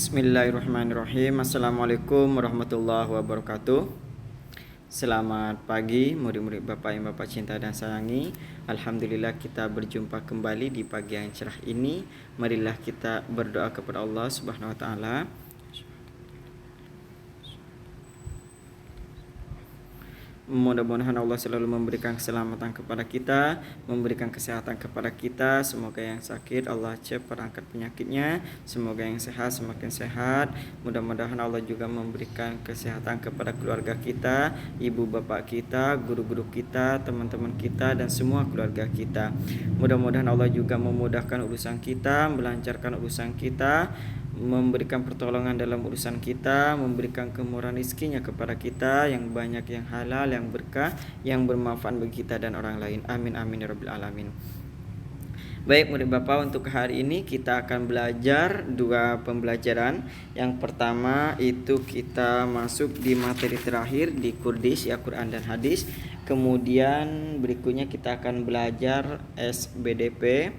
Bismillahirrahmanirrahim. Assalamualaikum warahmatullahi wabarakatuh. Selamat pagi murid-murid Bapak yang Bapak cinta dan sayangi. Alhamdulillah kita berjumpa kembali di pagi yang cerah ini. Marilah kita berdoa kepada Allah Subhanahu wa taala. Mudah-mudahan Allah selalu memberikan keselamatan kepada kita, memberikan kesehatan kepada kita. Semoga yang sakit Allah cepat angkat penyakitnya, semoga yang sehat semakin sehat. Mudah-mudahan Allah juga memberikan kesehatan kepada keluarga kita, ibu bapak kita, guru-guru kita, teman-teman kita, dan semua keluarga kita. Mudah-mudahan Allah juga memudahkan urusan kita, melancarkan urusan kita, memberikan pertolongan dalam urusan kita, memberikan kemurahan rizkinya kepada kita yang banyak, yang halal, yang berkah, yang bermanfaat bagi kita dan orang lain. Amin amin ya rabbil alamin. Baik murid Bapak, untuk hari ini kita akan belajar dua pembelajaran. Yang pertama itu kita masuk di materi terakhir di Kurdis, ya Quran dan Hadis. Kemudian berikutnya kita akan belajar SBDP.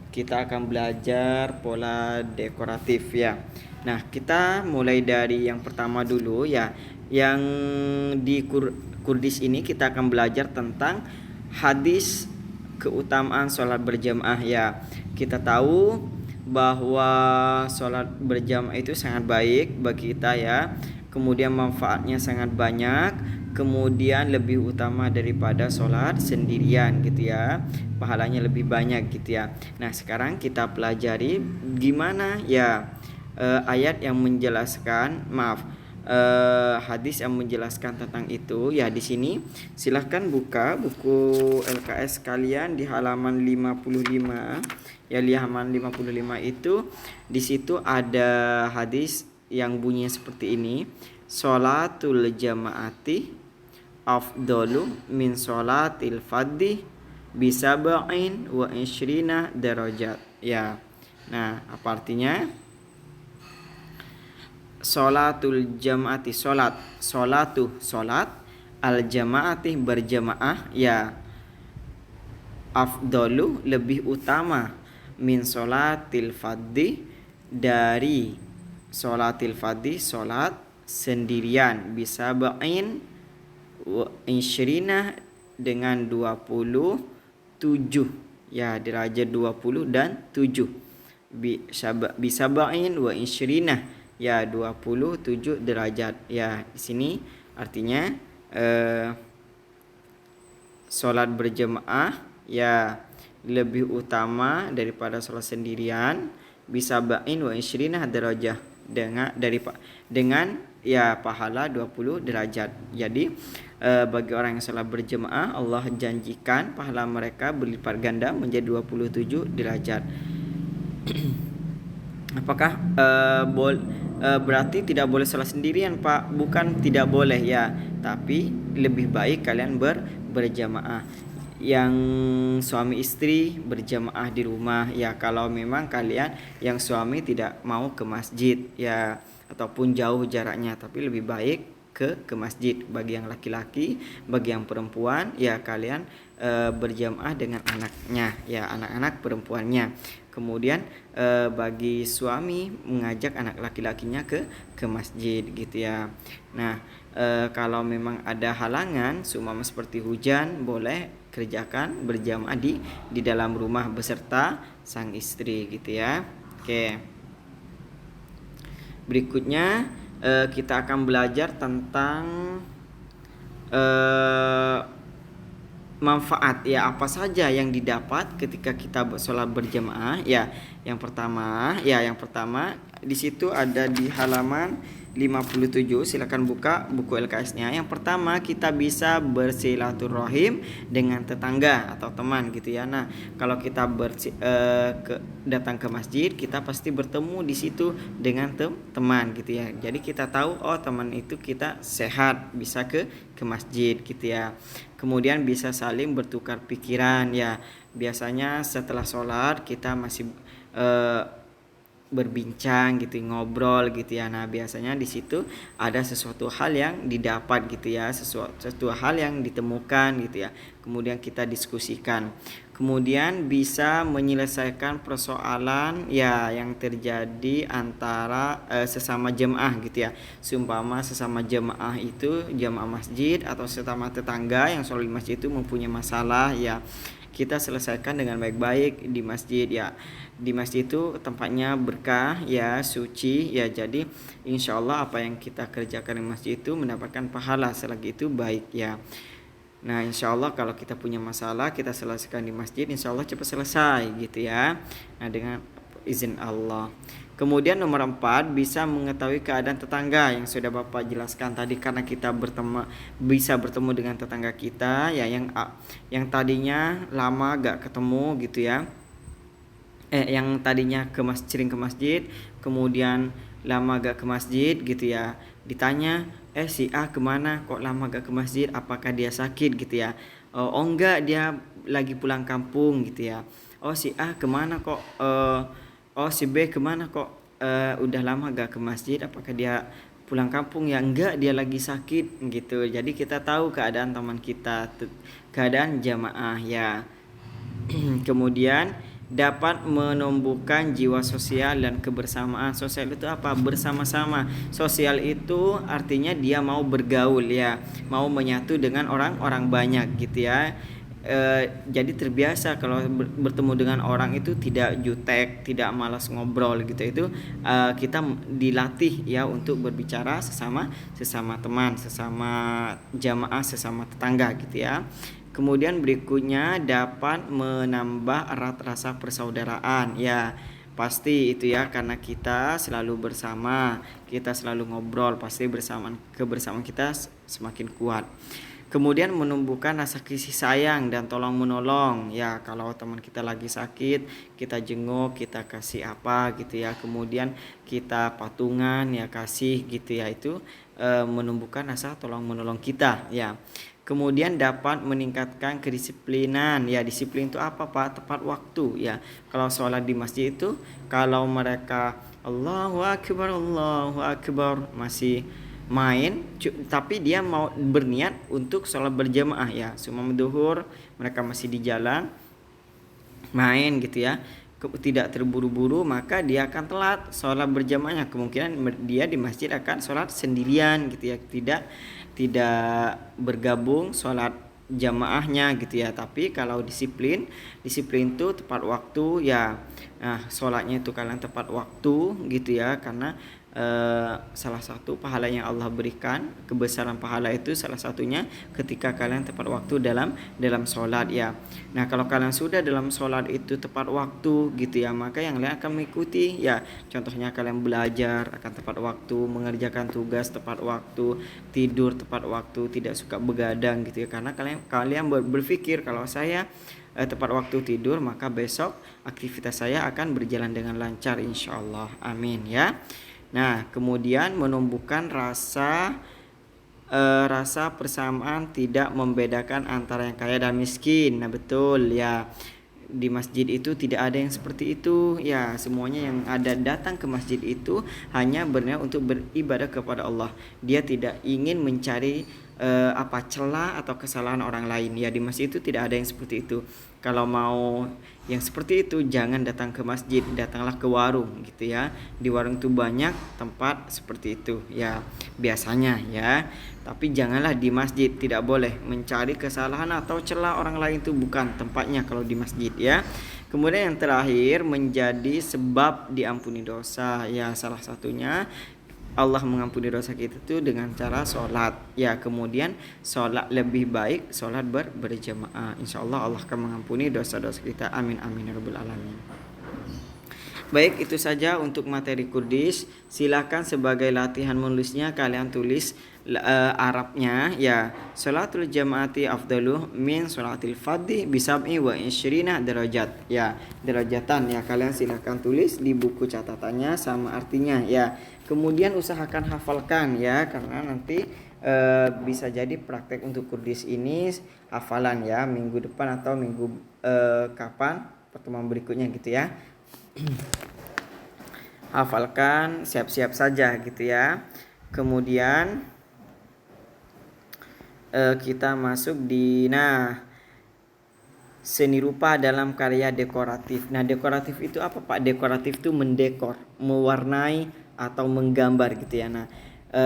Kita akan belajar pola dekoratif ya. Nah, kita mulai dari yang pertama dulu ya. Yang di Kurdis ini kita akan belajar tentang hadis keutamaan sholat berjamaah ya. Kita tahu bahwa sholat berjamaah itu sangat baik bagi kita ya. Kemudian manfaatnya sangat banyak. Kemudian lebih utama daripada sholat sendirian gitu ya, pahalanya lebih banyak gitu ya. Nah sekarang kita pelajari gimana ya ayat yang menjelaskan, hadis yang menjelaskan tentang itu ya. Di sini silahkan buka buku LKS kalian di halaman 55 ya. Di halaman 55 itu di situ ada hadis yang bunyinya seperti ini: sholatul jamaati afdalu min sholatil fadhi bisab'in wa ishrina darajat ya. Nah, apa artinya? Sholatul jamaati, sholat al jamaati berjamaah ya, afdalu lebih utama, min sholatil fadhi dari sholatil fadhi sholat sendirian, bisab'in wa ishrina dengan 27 ya, derajat 20 dan 7, bisab'in wa ishrina ya 27 derajat ya. Di sini artinya sholat berjamaah ya lebih utama daripada sholat sendirian, bisab'in wa ishrina derajah, dengan ya pahala 20 derajat. Jadi bagi orang yang sholat berjemaah, Allah janjikan pahala mereka berlipat ganda menjadi 27 derajat. Apakah berarti tidak boleh sholat sendirian, Pak? Bukan tidak boleh ya, tapi lebih baik kalian berjamaah. Yang suami istri berjamaah di rumah ya, kalau memang kalian yang suami tidak mau ke masjid ya, ataupun jauh jaraknya, tapi lebih baik ke masjid. Bagi yang laki-laki, bagi yang perempuan ya kalian berjamaah dengan anaknya ya, anak-anak perempuannya. Kemudian bagi suami mengajak anak laki-lakinya ke masjid gitu ya. Nah kalau memang ada halangan seumpama seperti hujan, boleh kerjakan berjamaah di dalam rumah beserta sang istri gitu ya. Oke. Berikutnya kita akan belajar tentang manfaat ya, apa saja yang didapat ketika kita sholat berjamaah ya. Yang pertama di situ ada di halaman 57. Silakan buka buku LKS-nya. Yang pertama, kita bisa bersilaturahim dengan tetangga atau teman gitu ya. Nah, kalau kita datang ke masjid, kita pasti bertemu di situ dengan teman gitu ya. Jadi kita tahu oh teman itu kita sehat, bisa ke masjid gitu ya. Kemudian bisa saling bertukar pikiran ya. Biasanya setelah sholat kita masih berbincang gitu, ngobrol gitu ya. Nah biasanya di situ ada sesuatu hal yang didapat gitu ya, sesuatu hal yang ditemukan gitu ya, kemudian kita diskusikan. Kemudian bisa menyelesaikan persoalan ya yang terjadi antara sesama jemaah gitu ya. Seumpama sesama jemaah itu jemaah masjid atau sesama tetangga yang sholat di masjid itu mempunyai masalah ya, kita selesaikan dengan baik-baik di masjid ya. Di masjid itu tempatnya berkah ya, suci ya, jadi insya Allah apa yang kita kerjakan di masjid itu mendapatkan pahala selagi itu baik ya. Nah insya Allah kalau kita punya masalah kita selesaikan di masjid, insya Allah cepat selesai gitu ya. Nah dengan izin Allah. Kemudian nomor 4, bisa mengetahui keadaan tetangga yang sudah Bapak jelaskan tadi, karena kita bisa bertemu dengan tetangga kita ya yang tadinya lama gak ketemu gitu ya. Yang tadinya sering ke masjid, kemudian lama gak ke masjid gitu ya. Ditanya, si A kemana kok lama gak ke masjid, apakah dia sakit gitu ya. Oh enggak, dia lagi pulang kampung gitu ya. Oh si A kemana kok, oh si B kemana kok udah lama gak ke masjid, apakah dia pulang kampung ya, enggak dia lagi sakit gitu. Jadi kita tahu keadaan teman kita, keadaan jamaah ya. Kemudian dapat menumbuhkan jiwa sosial dan kebersamaan. Sosial itu apa? Bersama-sama. Sosial itu artinya dia mau bergaul ya, mau menyatu dengan orang-orang banyak gitu ya. Jadi terbiasa kalau bertemu dengan orang itu tidak jutek, tidak malas ngobrol gitu. Itu kita dilatih ya untuk berbicara sesama teman, sesama jamaah, sesama tetangga gitu ya. Kemudian berikutnya dapat menambah erat rasa persaudaraan ya. Pasti itu ya, karena kita selalu bersama, kita selalu ngobrol, pasti kebersamaan kita semakin kuat. Kemudian menumbuhkan rasa kasih sayang dan tolong menolong ya. Kalau teman kita lagi sakit, kita jenguk, kita kasih apa gitu ya. Kemudian kita patungan ya, kasih gitu ya. Itu menumbuhkan rasa tolong menolong kita ya. Kemudian dapat meningkatkan kedisiplinan ya. Disiplin itu apa Pak? Tepat waktu ya. Kalau sholat di masjid itu, kalau mereka Allahu Akbar masih main, tapi dia mau berniat untuk sholat berjamaah ya, semua duhur mereka masih di jalan main gitu ya, tidak terburu-buru, maka dia akan telat sholat berjamaahnya. Kemungkinan dia di masjid akan sholat sendirian gitu ya, tidak bergabung sholat jamaahnya gitu ya. Tapi kalau disiplin itu tepat waktu ya. Nah sholatnya itu kalian tepat waktu gitu ya, karena salah satu pahala yang Allah berikan, kebesaran pahala itu salah satunya ketika kalian tepat waktu dalam sholat ya. Nah kalau kalian sudah dalam sholat itu tepat waktu gitu ya, maka yang lain akan mengikuti ya. Contohnya kalian belajar akan tepat waktu, mengerjakan tugas tepat waktu, tidur tepat waktu, tidak suka begadang gitu ya. Karena kalian berpikir kalau saya tepat waktu tidur, maka besok aktivitas saya akan berjalan dengan lancar insyaallah. Amin ya. Nah kemudian menumbuhkan rasa persamaan, tidak membedakan antara yang kaya dan miskin. Nah betul ya, di masjid itu tidak ada yang seperti itu ya. Semuanya yang ada datang ke masjid itu hanya berniat untuk beribadah kepada Allah. Dia tidak ingin mencari celah atau kesalahan orang lain ya. Di masjid itu tidak ada yang seperti itu. Kalau mau yang seperti itu jangan datang ke masjid, datanglah ke warung gitu ya. Di warung itu banyak tempat seperti itu ya biasanya ya. Tapi janganlah di masjid, tidak boleh mencari kesalahan atau celah orang lain, itu bukan tempatnya kalau di masjid ya. Kemudian yang terakhir, menjadi sebab diampuni dosa ya. Salah satunya Allah mengampuni dosa kita itu dengan cara sholat ya. Kemudian sholat lebih baik sholat berjamaah, insyaallah Allah akan mengampuni dosa-dosa kita. Amin amin ya rabbal alamin. Baik, itu saja untuk materi Kurdis. Silakan sebagai latihan menulisnya kalian tulis Arabnya ya. Salatul jamaati afdalu min salatil fardhi bisab'i wa isyrina derajat ya. Derajatan ya, kalian silakan tulis di buku catatannya sama artinya ya. Kemudian usahakan hafalkan ya, karena nanti bisa jadi praktek untuk Kurdis ini hafalan ya, minggu depan atau minggu kapan pertemuan berikutnya gitu ya. Hafalkan, siap-siap saja gitu ya. Kemudian kita masuk di seni rupa dalam karya dekoratif. Nah, dekoratif itu apa, Pak? Dekoratif itu mendekor, mewarnai atau menggambar gitu ya. Nah,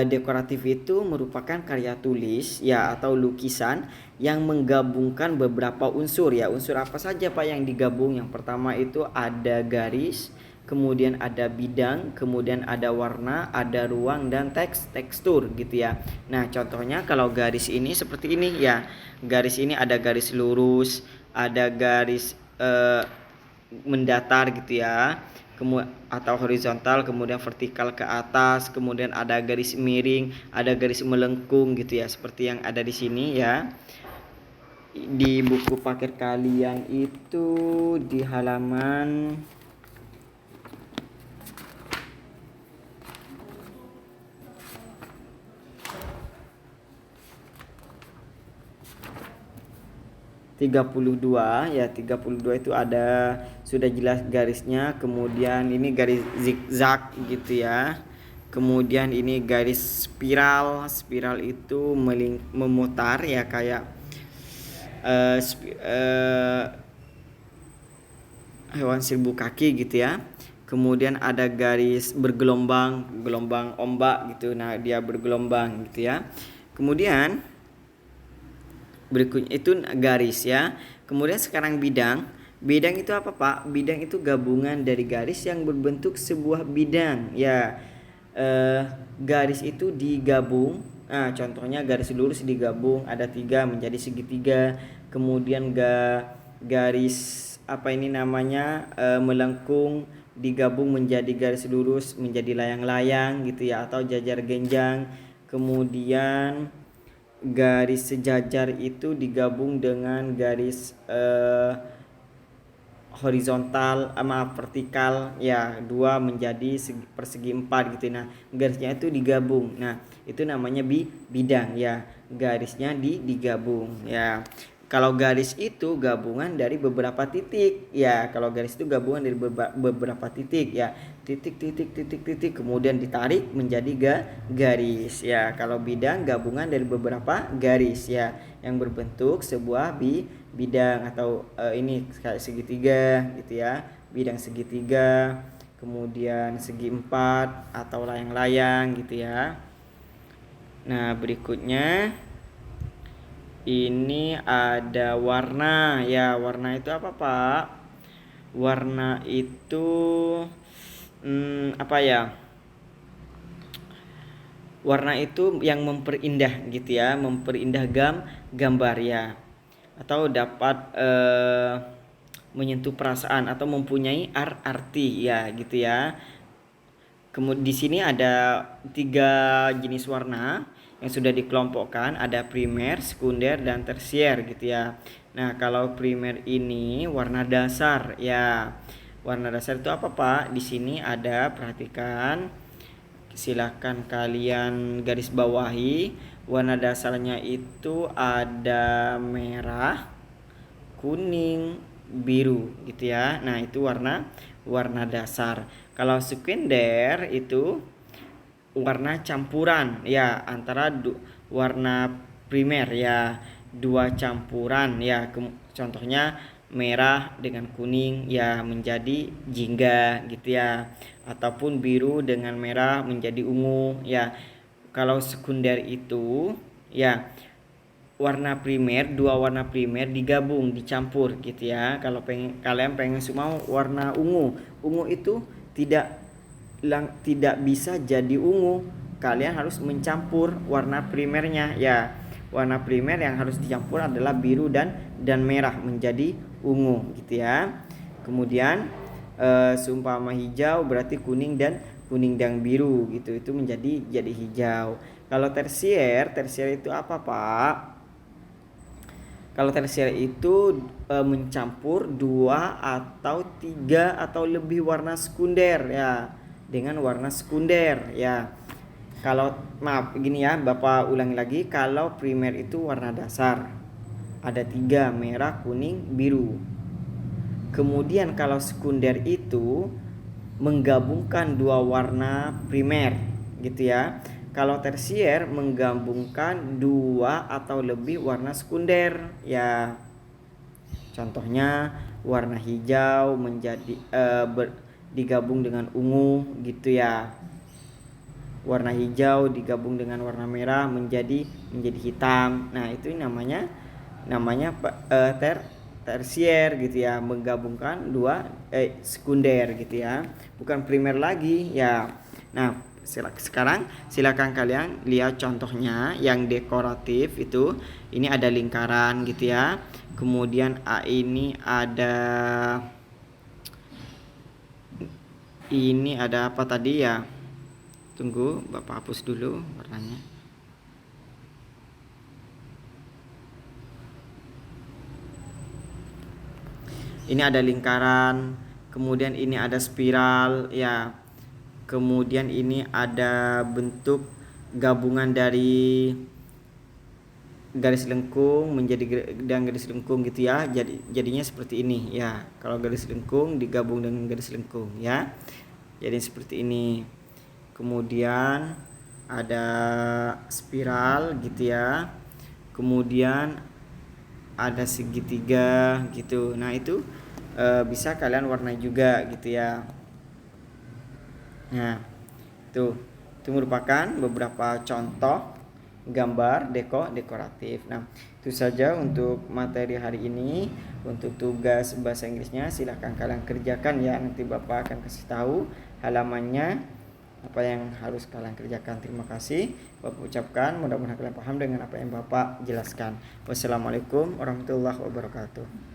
dekoratif itu merupakan karya tulis ya atau lukisan yang menggabungkan beberapa unsur ya. Unsur apa saja, Pak, yang digabung? Yang pertama itu ada garis, kemudian ada bidang, kemudian ada warna, ada ruang dan tekstur gitu ya. Nah, contohnya kalau garis ini seperti ini ya. Garis ini ada garis lurus, ada garis mendatar gitu ya, atau horizontal, kemudian vertikal ke atas, kemudian ada garis miring, ada garis melengkung gitu ya, seperti yang ada di sini ya. Di buku paket kalian itu di halaman 32 ya, 32 itu ada sudah jelas garisnya, kemudian ini garis zigzag gitu ya, kemudian ini garis spiral. Spiral itu memutar ya, kayak hewan seribu kaki gitu ya. Kemudian ada garis bergelombang, gelombang ombak gitu. Nah, dia bergelombang gitu ya. Kemudian berikutnya itu garis ya. Kemudian sekarang bidang. Bidang itu apa, Pak? Bidang itu gabungan dari garis yang berbentuk sebuah bidang ya. Garis itu digabung. Nah, contohnya garis lurus digabung ada 3 menjadi segitiga. Kemudian garis apa ini namanya, melengkung digabung menjadi garis lurus menjadi layang-layang gitu ya, atau jajar genjang. Kemudian garis sejajar itu digabung dengan garis horizontal sama vertikal ya, 2 menjadi persegi 4 gitu. Nah, garisnya itu digabung. Nah, itu namanya bidang ya, garisnya digabung ya. Kalau garis itu gabungan dari beberapa titik ya. Kalau garis itu gabungan dari beberapa titik ya. Titik titik titik titik kemudian ditarik menjadi garis ya. Kalau bidang gabungan dari beberapa garis ya yang berbentuk sebuah bidang atau ini kayak segitiga gitu ya. Bidang segitiga, kemudian segi 4 atau layang-layang gitu ya. Nah, berikutnya ini ada warna ya. Warna itu apa, Pak? Warna itu apa ya? Warna itu yang memperindah gitu ya, memperindah gambar ya, atau dapat menyentuh perasaan atau mempunyai arti ya gitu ya. Kemudian di sini ada 3 jenis warna yang sudah dikelompokkan, ada primer, sekunder, dan tersier gitu ya. Nah, kalau primer ini warna dasar ya. Warna dasar itu apa, Pak? Di sini ada, perhatikan, silakan kalian garis bawahi. Warna dasarnya itu ada merah, kuning, biru gitu ya. Nah, itu warna dasar. Kalau sekunder itu warna campuran ya, antara warna primer ya, 2 campuran ya. Contohnya merah dengan kuning ya menjadi jingga gitu ya, ataupun biru dengan merah menjadi ungu ya. Kalau sekunder itu ya warna primer, 2 warna primer digabung, dicampur gitu ya. Kalau kalian pengen semua warna ungu itu tidak bisa jadi ungu, kalian harus mencampur warna primernya ya. Warna primer yang harus dicampur adalah biru dan merah menjadi ungu gitu ya. Kemudian seumpama hijau berarti kuning dan biru gitu, itu jadi hijau. Kalau tersier itu apa, Pak? Kalau tersier itu mencampur 2 atau 3 atau lebih warna sekunder ya dengan warna sekunder ya. Kalau maaf gini ya, Bapak ulangi lagi. Kalau primer itu warna dasar ada 3, merah, kuning, biru. Kemudian kalau sekunder itu menggabungkan 2 warna primer gitu ya. Kalau tersier menggabungkan 2 atau lebih warna sekunder ya. Contohnya warna hijau menjadi digabung dengan ungu gitu ya. Warna hijau digabung dengan warna merah menjadi hitam. Nah, itu namanya tersier gitu ya, menggabungkan dua sekunder gitu ya, bukan primer lagi ya. Nah, sekarang silakan kalian lihat contohnya yang dekoratif itu. Ini ada lingkaran gitu ya. Kemudian ini ada apa tadi ya? Tunggu, Bapak hapus dulu warnanya. Ini ada lingkaran, kemudian ini ada spiral ya. Kemudian ini ada bentuk gabungan dari garis lengkung menjadi dan garis lengkung gitu ya. Jadinya seperti ini ya. Kalau garis lengkung digabung dengan garis lengkung ya. Jadi seperti ini. Kemudian ada spiral gitu ya. Kemudian ada segitiga gitu. Nah, itu bisa kalian warnai juga gitu ya. Nah, itu merupakan beberapa contoh gambar dekoratif. Nah, itu saja untuk materi hari ini. Untuk tugas bahasa Inggrisnya silahkan kalian kerjakan ya. Nanti Bapak akan kasih tahu halamannya apa yang harus kalian kerjakan. Terima kasih Bapak ucapkan. Mudah-mudahan kalian paham dengan apa yang Bapak jelaskan. Wassalamualaikum warahmatullahi wabarakatuh.